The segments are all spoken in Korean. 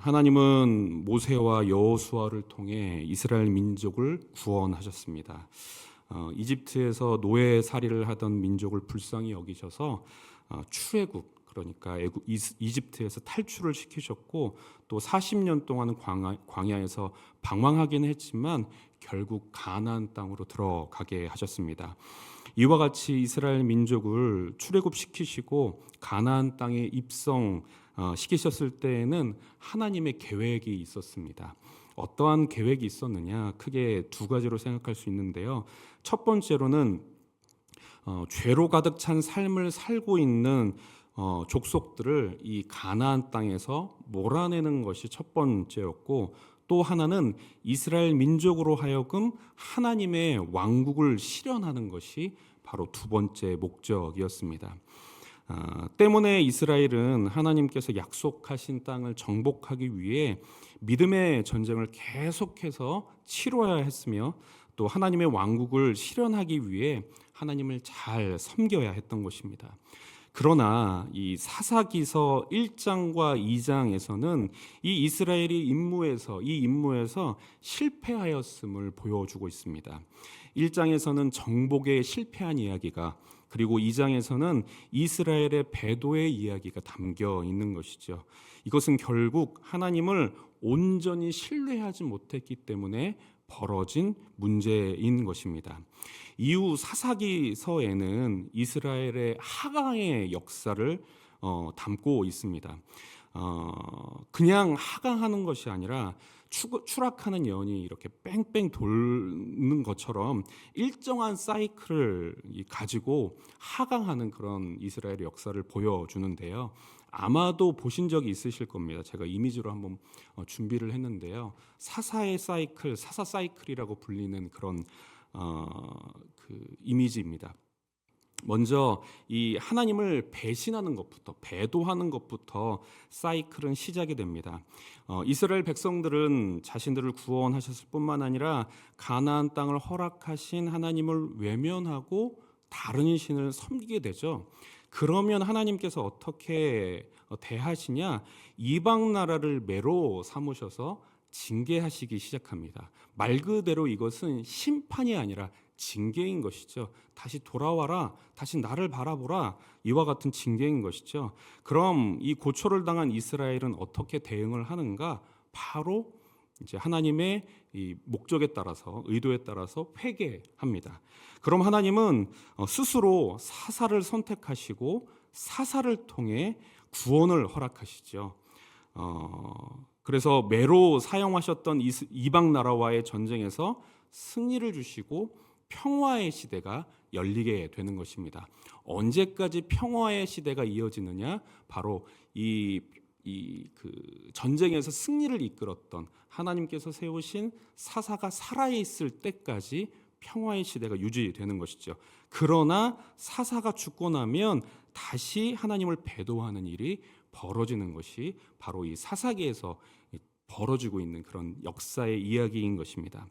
하나님은 모세와 여호수아를 통해 이스라엘 민족을 구원하셨습니다. 이집트에서 노예살이를 하던 민족을 불쌍히 여기셔서 출애굽, 그러니까 이집트에서 탈출을 시키셨고, 또 40년 동안은 광야에서 방황하긴 했지만 결국 가나안 땅으로 들어가게 하셨습니다. 이와 같이 이스라엘 민족을 출애굽시키시고 가나안 땅에 시키셨을 때에는 하나님의 계획이 있었습니다. 어떠한 계획이 있었느냐? 크게 두 가지로 생각할 수 있는데요. 첫 번째로는 죄로 가득 찬 삶을 살고 있는 족속들을 이 가나안 땅에서 몰아내는 것이 첫 번째였고, 또 하나는 이스라엘 민족으로 하여금 하나님의 왕국을 실현하는 것이 바로 두 번째 목적이었습니다. 때문에 이스라엘은 하나님께서 약속하신 땅을 정복하기 위해 믿음의 전쟁을 계속해서 치러야 했으며, 또 하나님의 왕국을 실현하기 위해 하나님을 잘 섬겨야 했던 것입니다. 그러나 이 사사기서 1장과 2장에서는 이 이스라엘이 이 임무에서 실패하였음을 보여주고 있습니다. 1장에서는 정복에 실패한 이야기가, 그리고 2장에서는 이스라엘의 배도의 이야기가 담겨 있는 것이죠. 이것은 결국 하나님을 온전히 신뢰하지 못했기 때문에 벌어진 문제인 것입니다. 이후 사사기서에는 이스라엘의 하강의 역사를 담고 있습니다. 그냥 하강하는 것이 아니라 추락하는 연이 이렇게 뺑뺑 도는 것처럼 일정한 사이클을 가지고 하강하는 그런 이스라엘의 역사를 보여주는데요. 아마도 보신 적이 있으실 겁니다. 제가 이미지로 한번 준비를 했는데요. 사사 사이클이라고 불리는 그런 그 이미지입니다. 먼저 이 하나님을 배신하는 것부터, 배도하는 것부터 사이클은 시작이 됩니다. 이스라엘 백성들은 자신들을 구원하셨을 뿐만 아니라 가나안 땅을 허락하신 하나님을 외면하고 다른 신을 섬기게 되죠. 그러면 하나님께서 어떻게 대하시냐? 이방 나라를 매로 삼으셔서 징계하시기 시작합니다. 말 그대로 이것은 심판이 아니라 징계인 것이죠. 다시 돌아와라, 다시 나를 바라보라, 이와 같은 징계인 것이죠. 그럼 이 고초를 당한 이스라엘은 어떻게 대응을 하는가? 바로 이제 하나님의 이 목적에 따라서, 의도에 따라서 회개합니다. 그럼 하나님은 스스로 사사를 선택하시고 사사를 통해 구원을 허락하시죠. 그래서 매로 사용하셨던 이방 나라와의 전쟁에서 승리를 주시고 평화의 시대가 열리게 되는 것입니다. 언제까지 평화의 시대가 이어지느냐? 바로 그 전쟁에서 승리를 이끌었던 하나님께서 세우신 사사가 살아있을 때까지 평화의 시대가 유지되는 것이죠. 그러나 사사가 죽고 나면 다시 하나님을 배도하는 일이 벌어지는 것이 바로 이 사사기에서 벌어지고 있는 그런 역사의 이야기인 것입니다.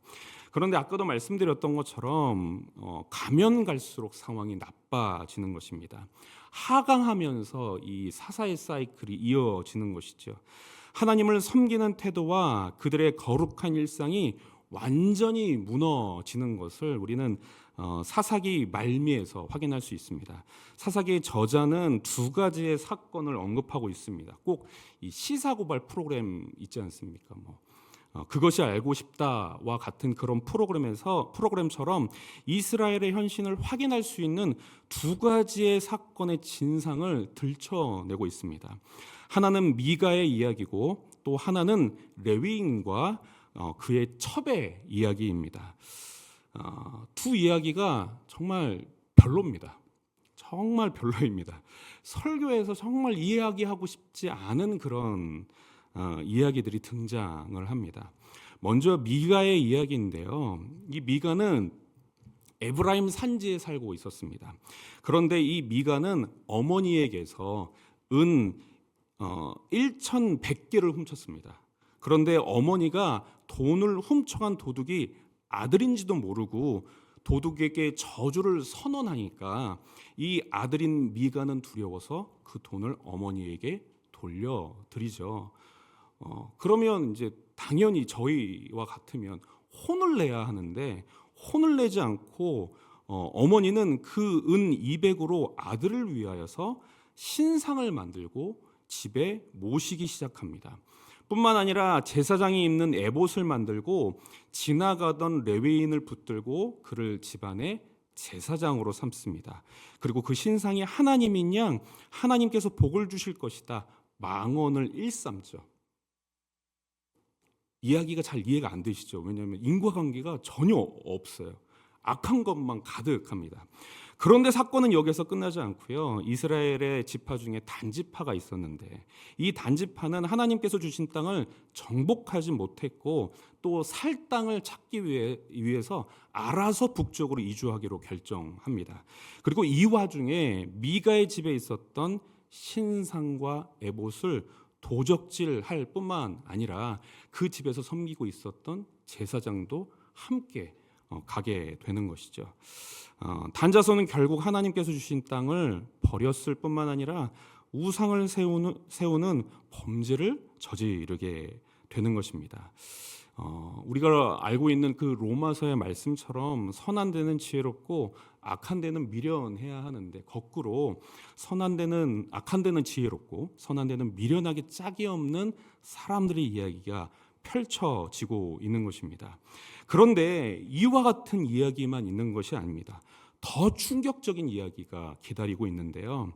그런데 아까도 말씀드렸던 것처럼 가면 갈수록 상황이 나빠지는 것입니다. 하강하면서 이 사사의 사이클이 이어지는 것이죠. 하나님을 섬기는 태도와 그들의 거룩한 일상이 완전히 무너지는 것을 우리는 사사기 말미에서 확인할 수 있습니다. 사사기의 저자는 두 가지의 사건을 언급하고 있습니다. 꼭 이 시사고발 프로그램 있지 않습니까? 그것이 알고 싶다와 같은 그런 프로그램처럼 이스라엘의 현신을 확인할 수 있는 두 가지의 사건의 진상을 들춰내고 있습니다. 하나는 미가의 이야기고, 또 하나는 레위인과 그의 첩의 이야기입니다. 두 이야기가 정말 별로입니다. 정말 별로입니다. 설교에서 정말 이야기하고 싶지 않은 그런 이야기들이 등장을 합니다. 먼저 미가의 이야기인데요. 이 미가는 에브라임 산지에 살고 있었습니다. 그런데 이 미가는 어머니에게서 은 1,100개를 훔쳤습니다. 그런데 어머니가 돈을 훔쳐간 도둑이 아들인지도 모르고 도둑에게 저주를 선언하니까 이 아들인 미가는 두려워서 그 돈을 어머니에게 돌려드리죠. 그러면 이제 당연히 저희와 같으면 혼을 내야 하는데 혼을 내지 않고 어머니는 그 은 200으로 아들을 위하여서 신상을 만들고 집에 모시기 시작합니다. 뿐만 아니라 제사장이 입는 에봇을 만들고 지나가던 레위인을 붙들고 그를 집안의 제사장으로 삼습니다. 그리고 그 신상이 하나님인 양 하나님께서 복을 주실 것이다 망언을 일삼죠. 이야기가 잘 이해가 안 되시죠? 왜냐하면 인과관계가 전혀 없어요. 악한 것만 가득합니다. 그런데 사건은 여기서 끝나지 않고요. 이스라엘의 지파 중에 단지파가 있었는데 이 단지파는 하나님께서 주신 땅을 정복하지 못했고 또 살 땅을 찾기 위해서 알아서 북쪽으로 이주하기로 결정합니다. 그리고 이 와중에 미가의 집에 있었던 신상과 에봇을 도적질할 뿐만 아니라 그 집에서 섬기고 있었던 제사장도 함께 가게 되는 것이죠. 단자손은 결국 하나님께서 주신 땅을 버렸을 뿐만 아니라 우상을 세우는 범죄를 저지르게 되는 것입니다. 우리가 알고 있는 그 로마서의 말씀처럼 선한 데는 지혜롭고 악한 데는 미련해야 하는데 거꾸로 악한 데는 지혜롭고 선한 데는 미련하게 짝이 없는 사람들의 이야기가 펼쳐지고 있는 것입니다. 그런데 이와 같은 이야기만 있는 것이 아닙니다. 더 충격적인 이야기가 기다리고 있는데요.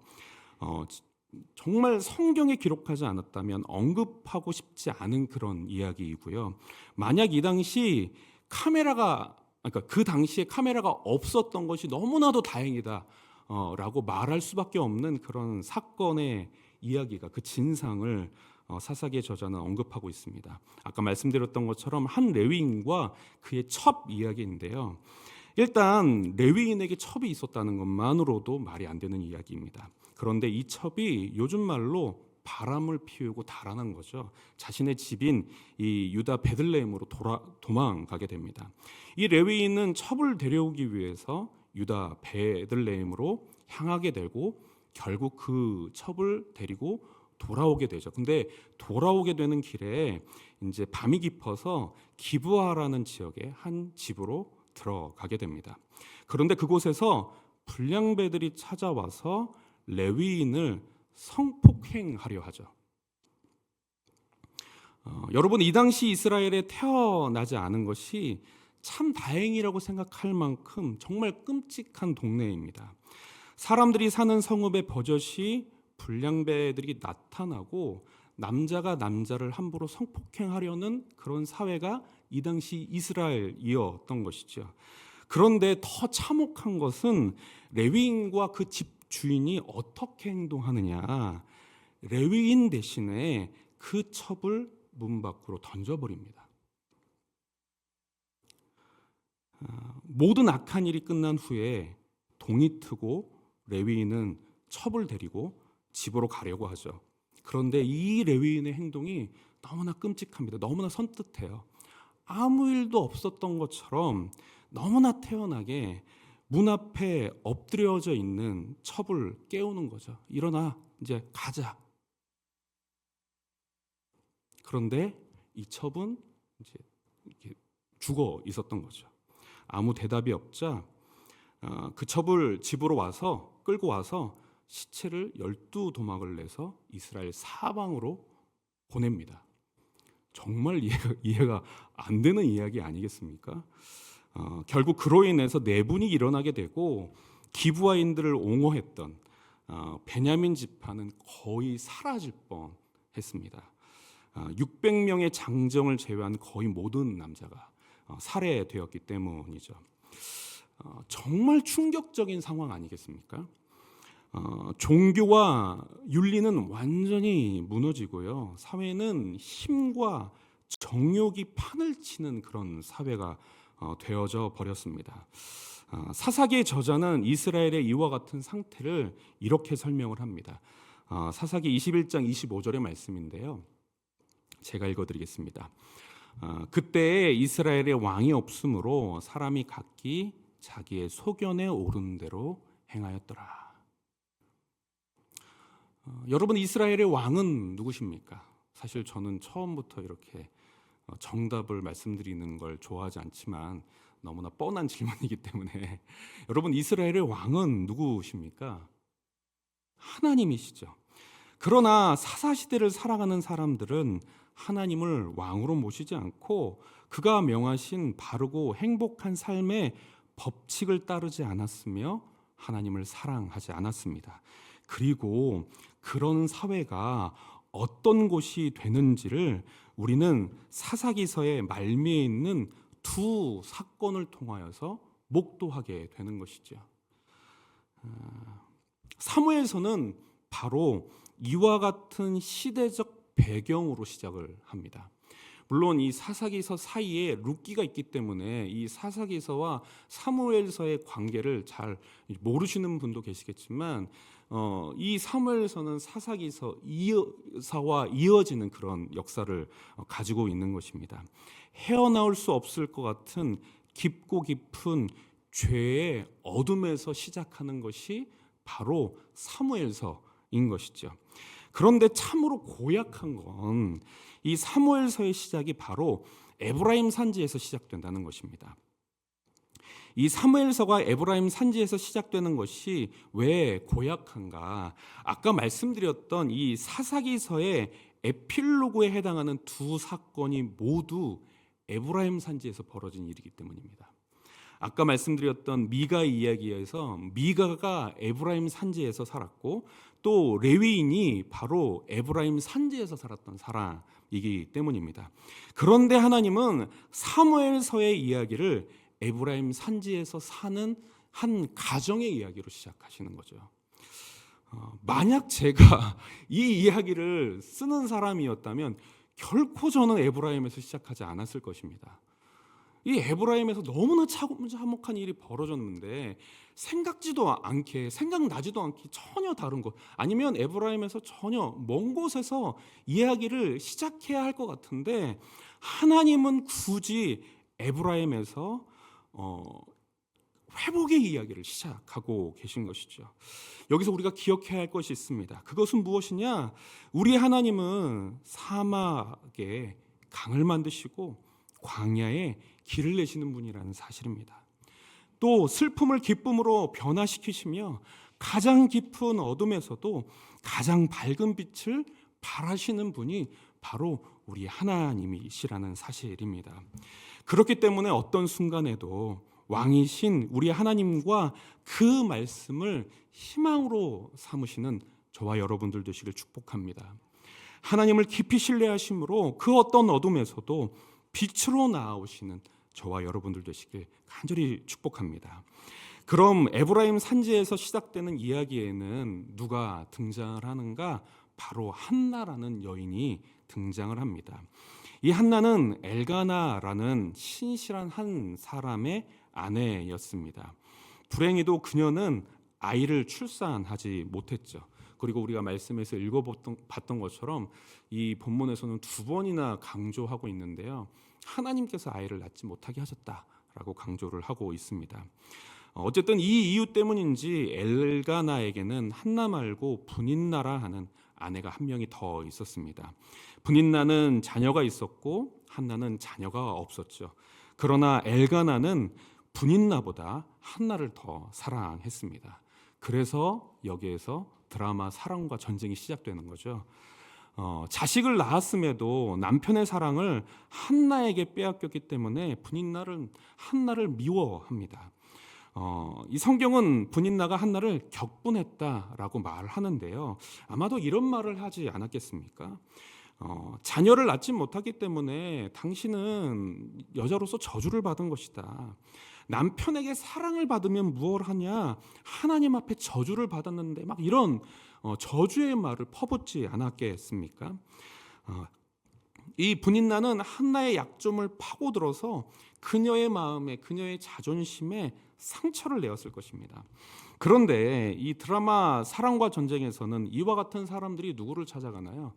정말 성경에 기록하지 않았다면 언급하고 싶지 않은 그런 이야기이고요. 만약 이 당시 그 당시에 카메라가 없었던 것이 너무나도 다행이다 라고 말할 수밖에 없는 그런 사건의 이야기가 그 진상을 사사기의 저자는 언급하고 있습니다. 아까 말씀드렸던 것처럼 한 레위인과 그의 첩 이야기인데요. 일단 레위인에게 첩이 있었다는 것만으로도 말이 안 되는 이야기입니다. 그런데 이 첩이 요즘 말로 바람을 피우고 달아난 거죠. 자신의 집인 이 유다 베들레헴으로 도망가게 됩니다. 이 레위인은 첩을 데려오기 위해서 유다 베들레헴으로 향하게 되고 결국 그 첩을 데리고 돌아오게 되죠. 근데 돌아오게 되는 길에 이제 밤이 깊어서 기브아라는 지역의 한 집으로 들어가게 됩니다. 그런데 그곳에서 불량배들이 찾아와서 레위인을 성폭행하려 하죠. 여러분 이 당시 이스라엘에 태어나지 않은 것이 참 다행이라고 생각할 만큼 정말 끔찍한 동네입니다. 사람들이 사는 성읍의 버젓이 불량배들이 나타나고 남자가 남자를 함부로 성폭행하려는 그런 사회가 이 당시 이스라엘이었던 것이죠. 그런데 더 참혹한 것은 레위인과 그 집 주인이 어떻게 행동하느냐. 레위인 대신에 그 첩을 문 밖으로 던져버립니다. 모든 악한 일이 끝난 후에 동이 트고 레위인은 첩을 데리고 집으로 가려고 하죠. 그런데 이 레위인의 행동이 너무나 끔찍합니다. 너무나 선뜻해요. 아무 일도 없었던 것처럼 너무나 태연하게 문 앞에 엎드려져 있는 첩을 깨우는 거죠. 일어나, 이제 가자. 그런데 이 첩은 이제 이렇게 죽어 있었던 거죠. 아무 대답이 없자 그 첩을 집으로 끌고 와서 시체를 12도막을 내서 이스라엘 사방으로 보냅니다. 정말 이해가 안 되는 이야기 아니겠습니까? 결국 그로 인해서 내분이 일어나게 되고 기브아인들을 옹호했던 베냐민 지파는 거의 사라질 뻔했습니다. 600명의 장정을 제외한 거의 모든 남자가 살해되었기 때문이죠. 정말 충격적인 상황 아니겠습니까? 종교와 윤리는 완전히 무너지고요. 사회는 힘과 정욕이 판을 치는 그런 사회가 되어져 버렸습니다. 사사기의 저자는 이스라엘의 이와 같은 상태를 이렇게 설명을 합니다. 사사기 21장 25절의 말씀인데요. 제가 읽어드리겠습니다. 그때 이스라엘의 왕이 없으므로 사람이 각기 자기의 소견에 오른 대로 행하였더라. 여러분 이스라엘의 왕은 누구십니까? 사실 저는 처음부터 이렇게 정답을 말씀드리는 걸 좋아하지 않지만 너무나 뻔한 질문이기 때문에 여러분, 이스라엘의 왕은 누구십니까? 하나님이시죠. 그러나 사사시대를 살아가는 사람들은 하나님을 왕으로 모시지 않고 그가 명하신 바르고 행복한 삶의 법칙을 따르지 않았으며 하나님을 사랑하지 않았습니다. 그리고 그런 사회가 어떤 곳이 되는지를 우리는 사사기서의 말미에 있는 두 사건을 통하여서 목도하게 되는 것이죠. 사무엘서는 바로 이와 같은 시대적 배경으로 시작을 합니다. 물론 이 사사기서 사이에 룻기가 있기 때문에 이 사사기서와 사무엘서의 관계를 잘 모르시는 분도 계시겠지만 이 사무엘서는 사사기서와 이어지는 그런 역사를 가지고 있는 것입니다. 헤어나올 수 없을 것 같은 깊고 깊은 죄의 어둠에서 시작하는 것이 바로 사무엘서인 것이죠. 그런데 참으로 고약한 건 이 사무엘서의 시작이 바로 에브라임 산지에서 시작된다는 것입니다. 이 사무엘서가 에브라임 산지에서 시작되는 것이 왜 고약한가? 아까 말씀드렸던 이 사사기서의 에필로그에 해당하는 두 사건이 모두 에브라임 산지에서 벌어진 일이기 때문입니다. 아까 말씀드렸던 미가 이야기에서 미가가 에브라임 산지에서 살았고 또 레위인이 바로 에브라임 산지에서 살았던 사람이기 때문입니다. 그런데 하나님은 사무엘서의 이야기를 에브라임 산지에서 사는 한 가정의 이야기로 시작하시는 거죠. 만약 제가 이 이야기를 쓰는 사람이었다면 결코 저는 에브라임에서 시작하지 않았을 것입니다. 이 에브라임에서 너무나 참혹한 일이 벌어졌는데 생각나지도 않게 전혀 다른 곳, 아니면 에브라임에서 전혀 먼 곳에서 이야기를 시작해야 할 것 같은데 하나님은 굳이 에브라임에서 회복의 이야기를 시작하고 계신 것이죠. 여기서 우리가 기억해야 할 것이 있습니다. 그것은 무엇이냐? 우리 하나님은 사막에 강을 만드시고 광야에 길을 내시는 분이라는 사실입니다. 또 슬픔을 기쁨으로 변화시키시며 가장 깊은 어둠에서도 가장 밝은 빛을 발하시는 분이 바로 우리 하나님이시라는 사실입니다. 그렇기 때문에 어떤 순간에도 왕이신 우리 하나님과 그 말씀을 희망으로 삼으시는 저와 여러분들 되시길 축복합니다. 하나님을 깊이 신뢰하심으로 그 어떤 어둠에서도 빛으로 나아오시는 저와 여러분들 되시길 간절히 축복합니다. 그럼 에브라임 산지에서 시작되는 이야기에는 누가 등장을 하는가? 바로 한나라는 여인이 등장을 합니다. 이 한나는 엘가나라는 신실한 한 사람의 아내였습니다. 불행히도 그녀는 아이를 출산하지 못했죠. 그리고 우리가 말씀에서 읽어봤던 것처럼 이 본문에서는 두 번이나 강조하고 있는데요. 하나님께서 아이를 낳지 못하게 하셨다라고 강조를 하고 있습니다. 어쨌든 이 이유 때문인지 엘가나에게는 한나 말고 분인나라 하는 아내가 한 명이 더 있었습니다. 분인나는 자녀가 있었고 한나는 자녀가 없었죠. 그러나 엘가나는 분인나보다 한나를 더 사랑했습니다. 그래서 여기에서 드라마 사랑과 전쟁이 시작되는 거죠. 자식을 낳았음에도 남편의 사랑을 한나에게 빼앗겼기 때문에 분인나는 한나를 미워합니다. 이 성경은 분인나가 한나를 격분했다라고 말하는데요. 아마도 이런 말을 하지 않았겠습니까? 자녀를 낳지 못하기 때문에 당신은 여자로서 저주를 받은 것이다. 남편에게 사랑을 받으면 무엇을 하냐? 하나님 앞에 저주를 받았는데 막 이런 저주의 말을 퍼붓지 않았겠습니까? 이 분인나는 한나의 약점을 파고들어서 그녀의 마음에, 그녀의 자존심에 상처를 내었을 것입니다. 그런데 이 드라마 사랑과 전쟁에서는 이와 같은 사람들이 누구를 찾아가나요?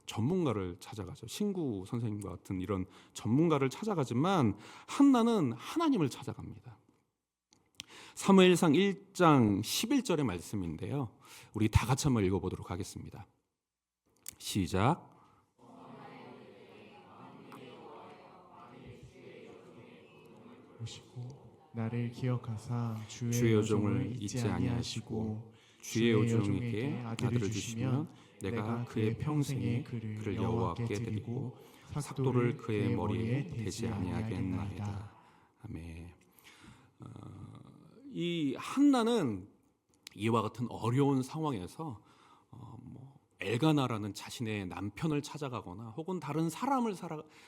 전문가를 찾아가죠. 신구 선생님과 같은 이런 전문가를 찾아가지만 한나는 하나님을 찾아갑니다. 사무엘상 1장 11절의 말씀인데요. 우리 다 같이 한번 읽어보도록 하겠습니다. 시작. 보시고 나를 기억하사 주의 주의 여종을 여종을 잊지 잊지 아니하시고 아니하시고 주의 주의 여종에게 여종에게 아들을 주시면 내가 그의 평생에 그를 여호와께 드리고 삭도를 그의 머리에 대지 아니하겠나이다. 아멘. 이 한나는 이와 같은 어려운 상황에서 엘가나라는 자신의 남편을 찾아가거나 혹은 다른 사람을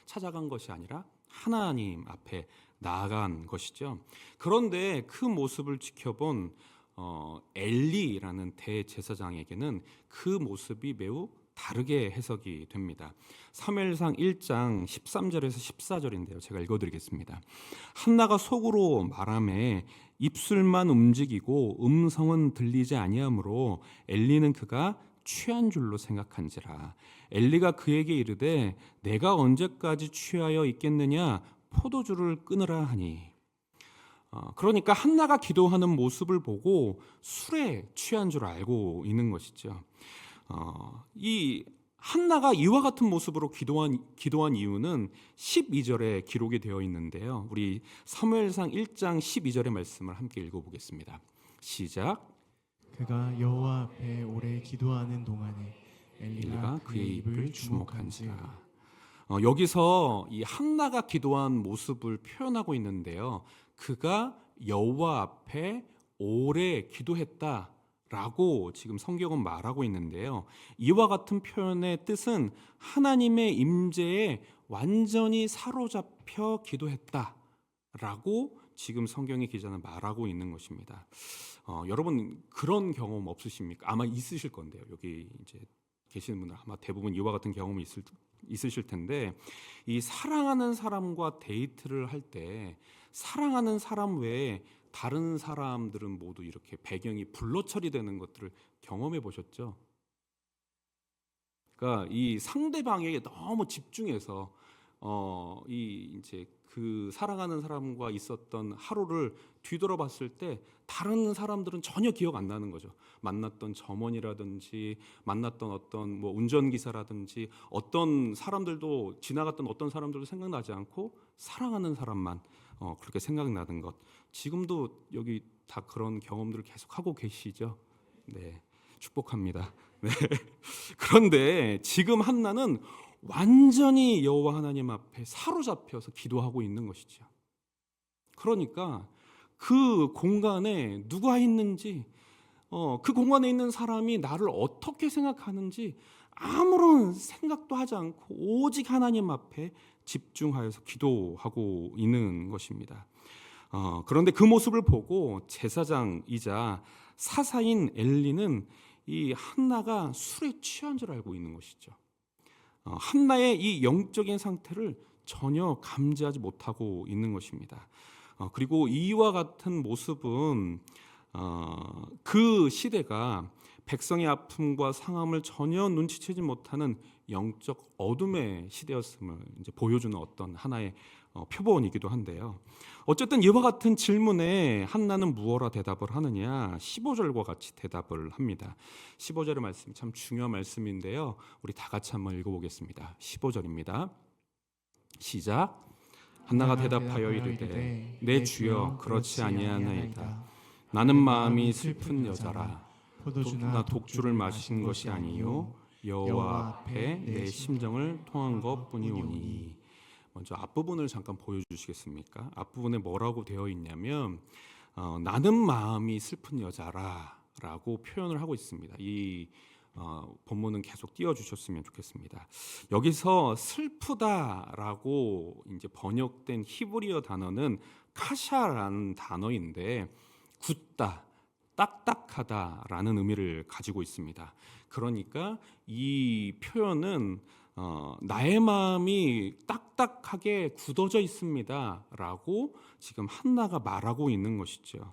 찾아간 것이 아니라 하나님 앞에 나아간 것이죠. 그런데 그 모습을 지켜본 엘리라는 대제사장에게는 그 모습이 매우 다르게 해석이 됩니다. 사무엘상 1장 13절에서 14절인데요. 제가 읽어드리겠습니다. 한나가 속으로 말하매 입술만 움직이고 음성은 들리지 아니하므로 엘리는 그가 취한 줄로 생각한지라. 엘리가 그에게 이르되 내가 언제까지 취하여 있겠느냐 포도주를 끊으라 하니. 그러니까 한나가 기도하는 모습을 보고 술에 취한 줄 알고 있는 것이죠. 이 한나가 이와 같은 모습으로 기도한 이유는 12절에 기록이 되어 있는데요. 우리 사무엘상 1장 12절의 말씀을 함께 읽어보겠습니다. 시작. 그가 여호와 앞에 오래 기도하는 동안에 엘리가 그의 입을 주목한지라. 여기서 이 한나가 기도한 모습을 표현하고 있는데요. 그가 여호와 앞에 오래 기도했다라고 지금 성경은 말하고 있는데요. 이와 같은 표현의 뜻은 하나님의 임재에 완전히 사로잡혀 기도했다라고 지금 성경의 기자는 말하고 있는 것입니다. 여러분 그런 경험 없으십니까? 아마 있으실 건데요. 여기 이제 계시는 분들 아마 대부분 이와 같은 경험이 있으실 텐데, 이 사랑하는 사람과 데이트를 할 때 사랑하는 사람 외에 다른 사람들은 모두 이렇게 배경이 블러 처리되는 것들을 경험해 보셨죠? 그러니까 이 상대방에게 너무 집중해서 이제 그 사랑하는 사람과 있었던 하루를 뒤돌아봤을 때 다른 사람들은 전혀 기억 안 나는 거죠. 만났던 점원이라든지 만났던 어떤 운전기사라든지 어떤 사람들도 지나갔던 어떤 사람들도 생각나지 않고 사랑하는 사람만 그렇게 생각나는 것. 지금도 여기 다 그런 경험들을 계속 하고 계시죠? 네, 축복합니다. 네. 그런데 지금 한나는 완전히 여호와 하나님 앞에 사로잡혀서 기도하고 있는 것이죠. 그러니까 그 공간에 누가 있는지, 그 공간에 있는 사람이 나를 어떻게 생각하는지 아무런 생각도 하지 않고 오직 하나님 앞에 집중하여서 기도하고 있는 것입니다. 그런데 그 모습을 보고 제사장이자 사사인 엘리는 이 한나가 술에 취한 줄 알고 있는 것이죠. 한나의 이 영적인 상태를 전혀 감지하지 못하고 있는 것입니다. 그리고 이와 같은 모습은 그 시대가 백성의 아픔과 상함을 전혀 눈치채지 못하는 영적 어둠의 시대였음을 이제 보여주는 어떤 하나의 표본이기도 한데요. 어쨌든 이와 같은 질문에 한나는 무엇라 대답을 하느냐, 15절과 같이 대답을 합니다. 15절의 말씀이 참 중요한 말씀인데요. 우리 다 같이 한번 읽어보겠습니다. 15절입니다. 시작. 한나가 대답하여 이르되 내 주여 그렇지 아니하나이다. 나는 마음이 슬픈 여자라. 나 독주를 마신 것이 아니요 여호와 앞에 내 심정을 통한 것뿐이오니. 먼저 앞부분을 잠깐 보여주시겠습니까? 앞부분에 뭐라고 되어 있냐면 나는 마음이 슬픈 여자라 라고 표현을 하고 있습니다. 이 본문은 계속 띄워주셨으면 좋겠습니다. 여기서 슬프다라고 이제 번역된 히브리어 단어는 카샤라는 단어인데 굳다, 딱딱하다라는 의미를 가지고 있습니다. 그러니까 이 표현은 나의 마음이 딱딱하게 굳어져 있습니다라고 지금 한나가 말하고 있는 것이죠.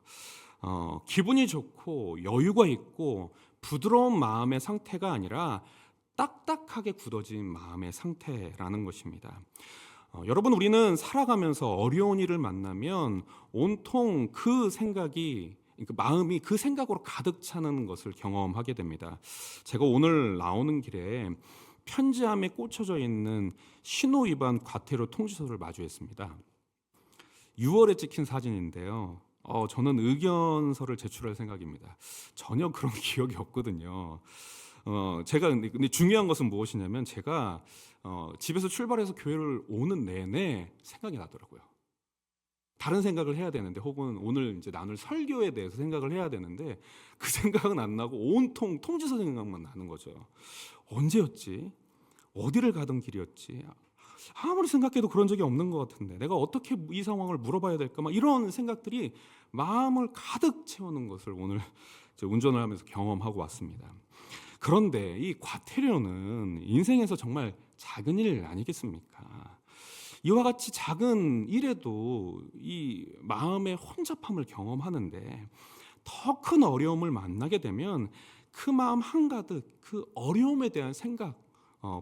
기분이 좋고 여유가 있고 부드러운 마음의 상태가 아니라 딱딱하게 굳어진 마음의 상태라는 것입니다. 여러분, 우리는 살아가면서 어려운 일을 만나면 온통 그 생각이, 그 마음이 그 생각으로 가득 차는 것을 경험하게 됩니다. 제가 오늘 나오는 길에 편지함에 꽂혀져 있는 신호 위반 과태료 통지서를 마주했습니다. 6월에 찍힌 사진인데요. 저는 의견서를 제출할 생각입니다. 전혀 그런 기억이 없거든요. 제가 근데 중요한 것은 무엇이냐면 제가 집에서 출발해서 교회를 오는 내내 생각이 나더라고요. 다른 생각을 해야 되는데, 혹은 오늘 이제 나눌 설교에 대해서 생각을 해야 되는데 그 생각은 안 나고 온통 통지서 생각만 나는 거죠. 언제였지? 어디를 가던 길이었지? 아무리 생각해도 그런 적이 없는 것 같은데 내가 어떻게 이 상황을 물어봐야 될까? 막 이런 생각들이 마음을 가득 채우는 것을 오늘 운전을 하면서 경험하고 왔습니다. 그런데 이 과태료는 인생에서 정말 작은 일 아니겠습니까? 이와 같이 작은 일에도 이 마음의 혼잡함을 경험하는데 더 큰 어려움을 만나게 되면 그 마음 한가득 그 어려움에 대한 생각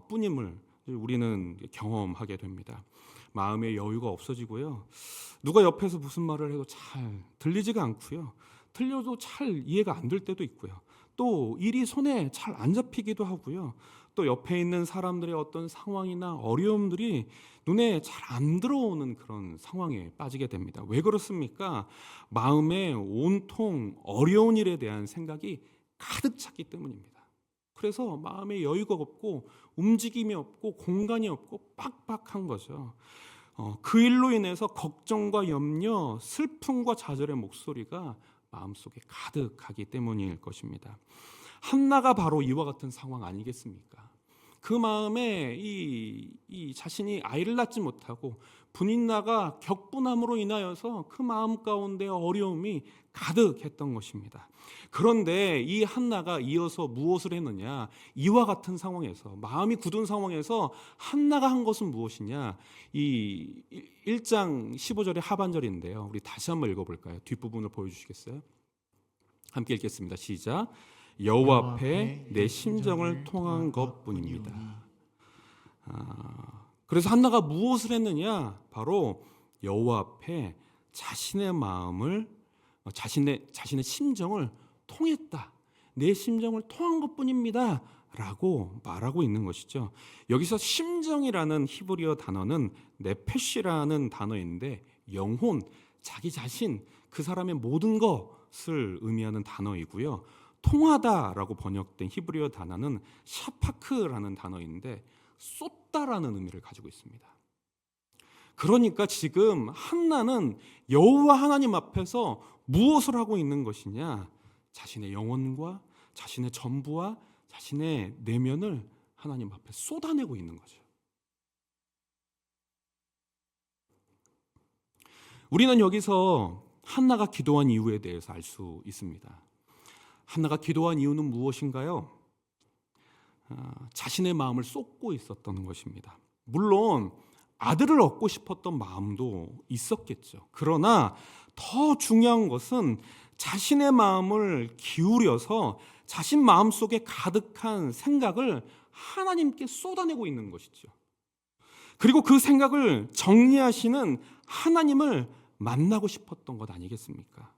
뿐임을 우리는 경험하게 됩니다. 마음의 여유가 없어지고요. 누가 옆에서 무슨 말을 해도 잘 들리지가 않고요. 들려도 잘 이해가 안 될 때도 있고요. 또 일이 손에 잘 안 잡히기도 하고요. 또 옆에 있는 사람들의 어떤 상황이나 어려움들이 눈에 잘 안 들어오는 그런 상황에 빠지게 됩니다. 왜 그렇습니까? 마음에 온통 어려운 일에 대한 생각이 가득 찼기 때문입니다. 그래서 마음에 여유가 없고 움직임이 없고 공간이 없고 빡빡한 거죠. 그 일로 인해서 걱정과 염려, 슬픔과 좌절의 목소리가 마음속에 가득하기 때문일 것입니다. 한나가 바로 이와 같은 상황 아니겠습니까? 그 마음에 이 자신이 아이를 낳지 못하고 분인나가 격분함으로 인하여서 그 마음 가운데 어려움이 가득했던 것입니다. 그런데 이 한나가 이어서 무엇을 했느냐? 이와 같은 상황에서, 마음이 굳은 상황에서 한나가 한 것은 무엇이냐? 이 1장 15절의 하반절인데요. 우리 다시 한번 읽어볼까요? 뒷부분을 보여주시겠어요? 함께 읽겠습니다. 시작. 여호와 앞에 내 심정을 통한 것뿐입니다. 그래서 한나가 무엇을 했느냐? 바로 여호와 앞에 자신의 마음을, 자신의 심정을 통했다. 내 심정을 통한 것뿐입니다. 라고 말하고 있는 것이죠. 여기서 심정이라는 히브리어 단어는 네페시라는 단어인데 영혼, 자기 자신, 그 사람의 모든 것을 의미하는 단어이고요. 통하다라고 번역된 히브리어 단어는 샤파크라는 단어인데 쏟다라는 의미를 가지고 있습니다. 그러니까 지금 한나는 여호와 하나님 앞에서 무엇을 하고 있는 것이냐? 자신의 영혼과 자신의 전부와 자신의 내면을 하나님 앞에 쏟아내고 있는 거죠. 우리는 여기서 한나가 기도한 이유에 대해서 알 수 있습니다. 한나가 기도한 이유는 무엇인가요? 자신의 마음을 쏟고 있었던 것입니다. 물론 아들을 얻고 싶었던 마음도 있었겠죠. 그러나 더 중요한 것은 자신의 마음을 기울여서 자신 마음속에 가득한 생각을 하나님께 쏟아내고 있는 것이죠. 그리고 그 생각을 정리하시는 하나님을 만나고 싶었던 것 아니겠습니까?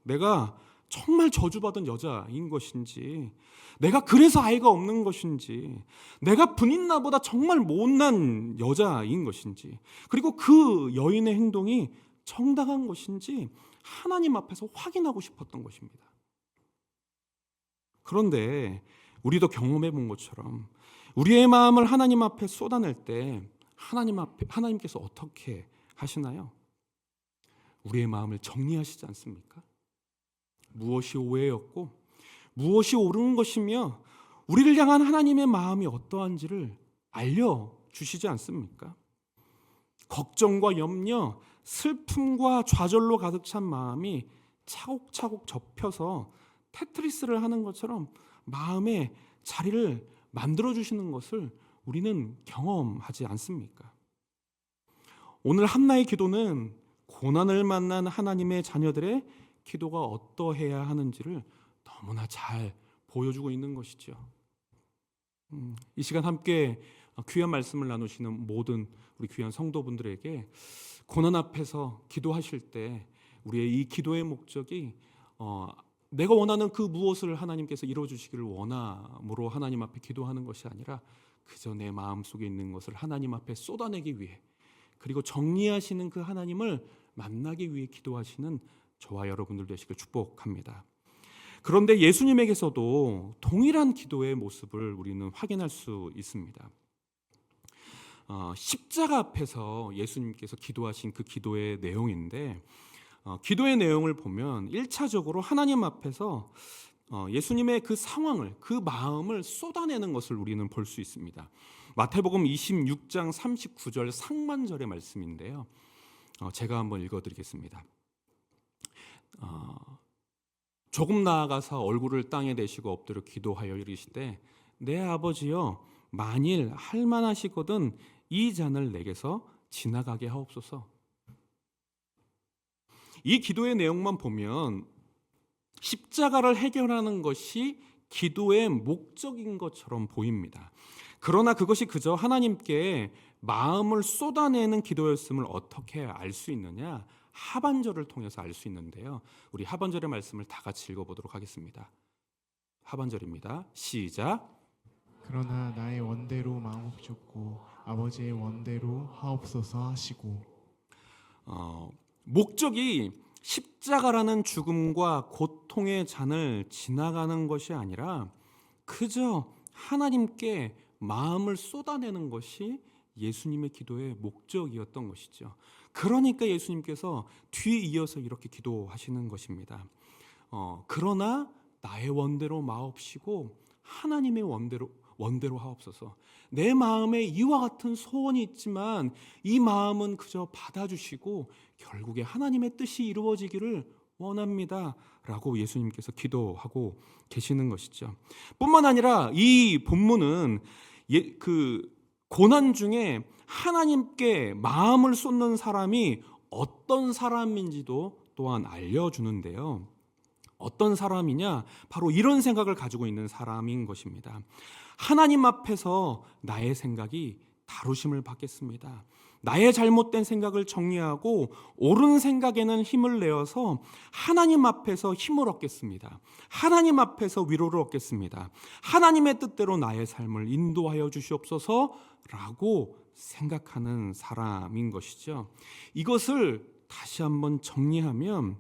내가 정말 저주받은 여자인 것인지, 내가 그래서 아이가 없는 것인지, 내가 분인나보다 정말 못난 여자인 것인지, 그리고 그 여인의 행동이 정당한 것인지 하나님 앞에서 확인하고 싶었던 것입니다. 그런데 우리도 경험해 본 것처럼 우리의 마음을 하나님 앞에 쏟아낼 때 하나님께서 어떻게 하시나요? 우리의 마음을 정리하시지 않습니까? 무엇이 오해였고 무엇이 옳은 것이며 우리를 향한 하나님의 마음이 어떠한지를 알려주시지 않습니까? 걱정과 염려, 슬픔과 좌절로 가득 찬 마음이 차곡차곡 접혀서 테트리스를 하는 것처럼 마음의 자리를 만들어주시는 것을 우리는 경험하지 않습니까? 오늘 한나의 기도는 고난을 만난 하나님의 자녀들의 기도가 어떠해야 하는지를 너무나 잘 보여주고 있는 것이죠. 이 시간 함께 귀한 말씀을 나누시는 모든 우리 귀한 성도분들에게 고난 앞에서 기도하실 때 우리의 이 기도의 목적이 내가 원하는 그 무엇을 하나님께서 이루어주시기를 원함으로 하나님 앞에 기도하는 것이 아니라 그저 내 마음속에 있는 것을 하나님 앞에 쏟아내기 위해 그리고 정리하시는 그 하나님을 만나기 위해 기도하시는 저와 여러분들 되시길 축복합니다. 그런데 예수님에게서도 동일한 기도의 모습을 우리는 확인할 수 있습니다. 십자가 앞에서 예수님께서 기도하신 그 기도의 내용인데, 기도의 내용을 보면 1차적으로 하나님 앞에서 예수님의 그 상황을, 그 마음을 쏟아내는 것을 우리는 볼 수 있습니다. 마태복음 26장 39절 상반절의 말씀인데요, 제가 한번 읽어드리겠습니다. 조금 나아가서 얼굴을 땅에 대시고 엎드려 기도하여 이르시되, 내 아버지여, 만일 할만하시거든 이 잔을 내게서 지나가게 하옵소서. 이 기도의 내용만 보면 십자가를 해결하는 것이 기도의 목적인 것처럼 보입니다. 그러나 그것이 그저 하나님께 마음을 쏟아내는 기도였음을 어떻게 알 수 있느냐? 하반절을 통해서 알 수 있는데요, 우리 하반절의 말씀을 다 같이 읽어보도록 하겠습니다. 하반절입니다. 시작. 그러나 나의 원대로 마옵셨고 아버지의 원대로 하옵소서 하시고. 목적이 십자가라는 죽음과 고통의 잔을 지나가는 것이 아니라 그저 하나님께 마음을 쏟아내는 것이 예수님의 기도의 목적이었던 것이죠. 그러니까 예수님께서 뒤이어서 이렇게 기도하시는 것입니다. 그러나 나의 원대로 마옵시고 하나님의 원대로 하옵소서. 내 마음에 이와 같은 소원이 있지만 이 마음은 그저 받아주시고 결국에 하나님의 뜻이 이루어지기를 원합니다 라고 예수님께서 기도하고 계시는 것이죠. 뿐만 아니라 이 본문은 그 고난 중에 하나님께 마음을 쏟는 사람이 어떤 사람인지도 또한 알려주는데요, 어떤 사람이냐? 바로 이런 생각을 가지고 있는 사람인 것입니다. 하나님 앞에서 나의 생각이 다루심을 받겠습니다. 나의 잘못된 생각을 정리하고 옳은 생각에는 힘을 내어서 하나님 앞에서 힘을 얻겠습니다. 하나님 앞에서 위로를 얻겠습니다. 하나님의 뜻대로 나의 삶을 인도하여 주시옵소서라고 생각하는 사람인 것이죠. 이것을 다시 한번 정리하면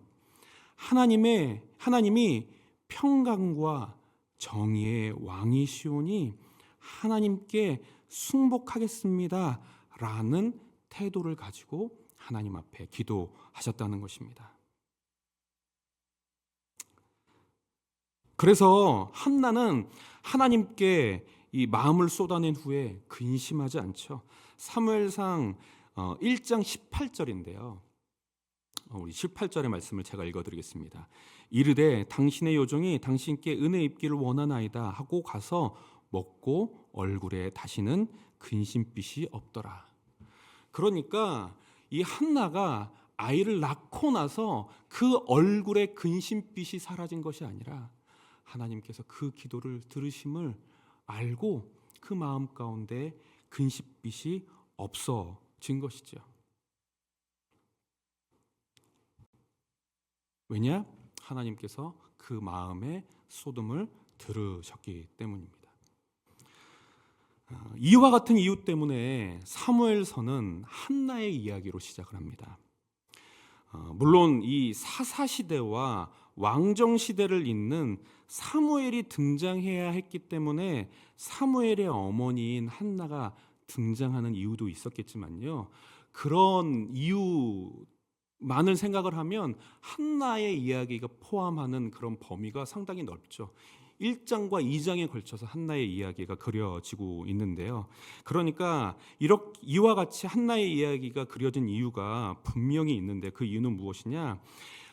하나님이 평강과 정의의 왕이시오니 하나님께 승복하겠습니다 라는 태도를 가지고 하나님 앞에 기도하셨다는 것입니다. 그래서 한나는 하나님께 이 마음을 쏟아낸 후에 근심하지 않죠. 사무엘상 1장 18절인데요, 우리 18절의 말씀을 제가 읽어드리겠습니다. 이르되 당신의 요종이 당신께 은혜 입기를 원하나이다 하고 가서 먹고 얼굴에 다시는 근심빛이 없더라. 그러니까 이 한나가 아이를 낳고 나서 그 얼굴에 근심빛이 사라진 것이 아니라 하나님께서 그 기도를 들으심을 알고 그 마음 가운데 근심빛이 없어진 것이죠. 왜냐? 하나님께서 그 마음의 쏟음을 들으셨기 때문입니다. 이와 같은 이유 때문에 사무엘서는 한나의 이야기로 시작을 합니다. 물론 이 사사시대와 왕정시대를 잇는 사무엘이 등장해야 했기 때문에 사무엘의 어머니인 한나가 등장하는 이유도 있었겠지만요, 그런 이유만을 생각을 하면 한나의 이야기가 포함하는 그런 범위가 상당히 넓죠. 1장과 2장에 걸쳐서 한나의 이야기가 그려지고 있는데요, 그러니까 이와 같이 한나의 이야기가 그려진 이유가 분명히 있는데 그 이유는 무엇이냐?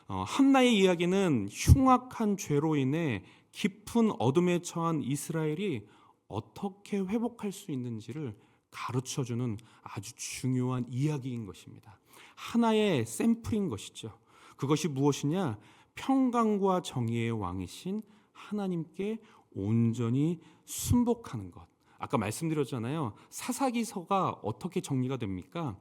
한나의 이야기는 흉악한 죄로 인해 깊은 어둠에 처한 이스라엘이 어떻게 회복할 수 있는지를 가르쳐주는 아주 중요한 이야기인 것입니다. 하나의 샘플인 것이죠. 그것이 무엇이냐? 평강과 정의의 왕이신 하나님께 온전히 순복하는 것. 아까 말씀드렸잖아요. 사사기서가 어떻게 정리가 됩니까?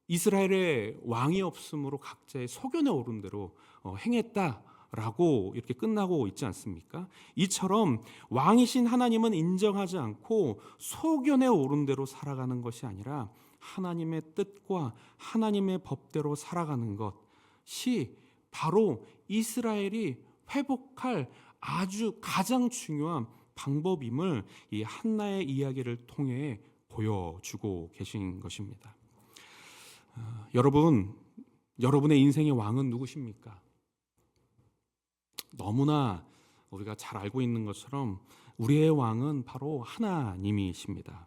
이스라엘의 왕이 없으므로 각자의 소견에 오른 대로 행했다라고 라고 이렇게 끝나고 있지 않습니까? 이처럼 왕이신 하나님은 인정하지 않고 소견에 오른 대로 살아가는 것이 아니라 하나님의 뜻과 하나님의 법대로 살아가는 것이 바로 이스라엘이 회복할 아주 가장 중요한 방법임을 이 한나의 이야기를 통해 보여주고 계신 것입니다. 여러분의 인생의 왕은 누구십니까? 너무나 우리가 잘 알고 있는 것처럼 우리의 왕은 바로 하나님이십니다.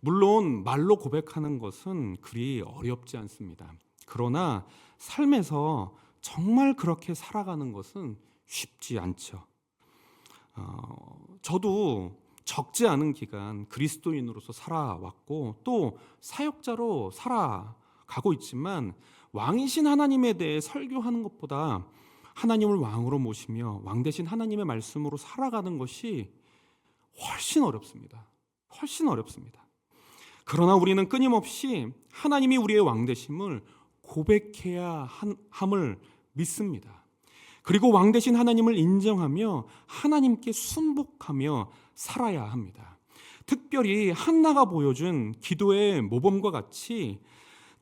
물론 말로 고백하는 것은 그리 어렵지 않습니다. 그러나 삶에서 정말 그렇게 살아가는 것은 쉽지 않죠. 저도 적지 않은 기간 그리스도인으로서 살아왔고 또 사역자로 살아가고 있지만 왕이신 하나님에 대해 설교하는 것보다 하나님을 왕으로 모시며 왕 대신 하나님의 말씀으로 살아가는 것이 훨씬 어렵습니다. 훨씬 어렵습니다. 그러나 우리는 끊임없이 하나님이 우리의 왕 되심을 고백해야 함을 믿습니다. 그리고 왕 되신 하나님을 인정하며 하나님께 순복하며 살아야 합니다. 특별히 한나가 보여준 기도의 모범과 같이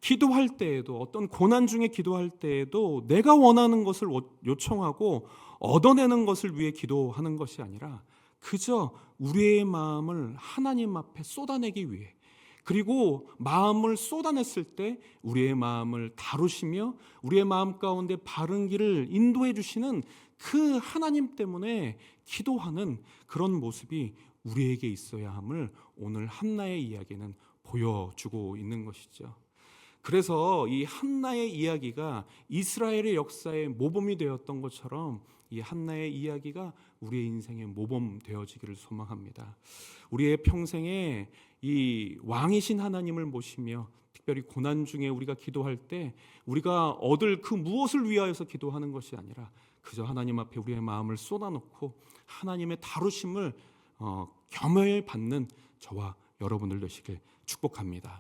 기도할 때에도 어떤 고난 중에 기도할 때에도 내가 원하는 것을 요청하고 얻어내는 것을 위해 기도하는 것이 아니라 그저 우리의 마음을 하나님 앞에 쏟아내기 위해 그리고 마음을 쏟아냈을 때 우리의 마음을 다루시며 우리의 마음 가운데 바른 길을 인도해 주시는 그 하나님 때문에 기도하는 그런 모습이 우리에게 있어야 함을 오늘 한나의 이야기는 보여주고 있는 것이죠. 그래서 이 한나의 이야기가 이스라엘의 역사의 모범이 되었던 것처럼 이 한나의 이야기가 우리의 인생의 모범 되어지기를 소망합니다. 우리의 평생에 이 왕이신 하나님을 모시며 특별히 고난 중에 우리가 기도할 때 우리가 얻을 그 무엇을 위하여서 기도하는 것이 아니라 그저 하나님 앞에 우리의 마음을 쏟아놓고 하나님의 다루심을 겸허히 받는 저와 여러분들 되시길 축복합니다.